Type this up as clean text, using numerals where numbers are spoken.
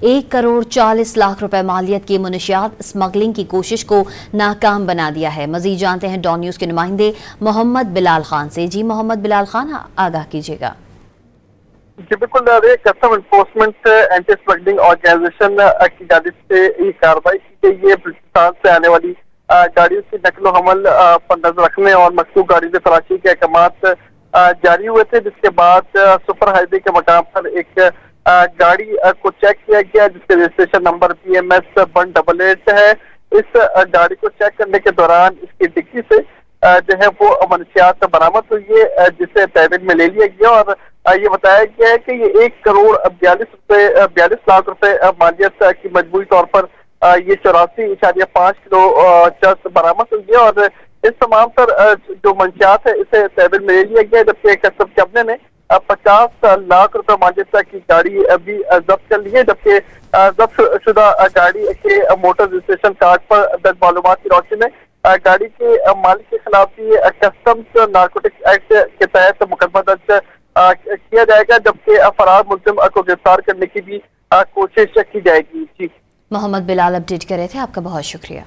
1 करोड़ 40 लाख रुपए मालियत की मुनशियात स्मगलिंग की कोशिश को नाकाम बना दिया है। मजीद जानते हैं डॉन न्यूज के नुमाइंदे मोहम्मद बिलाल खान से। जी मोहम्मद बिलाल खान, आगाह कीजिएगा। जी बिल्कुल, custom enforcement anti smuggling organisation की जानिब से ये कार्रवाई की गई है। बलूचिस्तान से आने वाली गाड़ियों की नकलो हमल पर नजर रखने और मखसूस गाड़ी से तलाशी के अहकाम जारी हुए थे, जिसके बाद सुपर हाईवे के मकाम पर एक गाड़ी को चेक किया गया जिसके रजिस्ट्रेशन नंबर PMS 188 है। इस गाड़ी को चेक करने के दौरान इसकी डिक्की से जो है वो मनशियात बरामद हुई है, जिसे तहवील में ले लिया गया और ये बताया गया है कि ये 1 करोड़ 42 लाख रुपए मालियत की मजबूरी तौर पर ये 84.5 किलो चरस बरामद हुई है और इस तमाम पर जो मंशियात है इसे तहवील में ले लिया गया, जबकि कस्टम कैबिनेट ने 50 लाख रुपए मालियत की गाड़ी अभी जब्त कर ली है, जबकि जब्त शुदा गाड़ी के मोटर रजिस्ट्रेशन कार्ड पर दर्ज मालूमात की रोशनी में गाड़ी के मालिक के खिलाफ भी कस्टम्स नारकोटिक्स एक्ट के तहत मुकदमा दर्ज किया जाएगा, जबकि फरार मुलजिम को गिरफ्तार करने की भी कोशिश की जाएगी। जी मोहम्मद बिलाल अपडेट कर रहे थे, आपका बहुत शुक्रिया।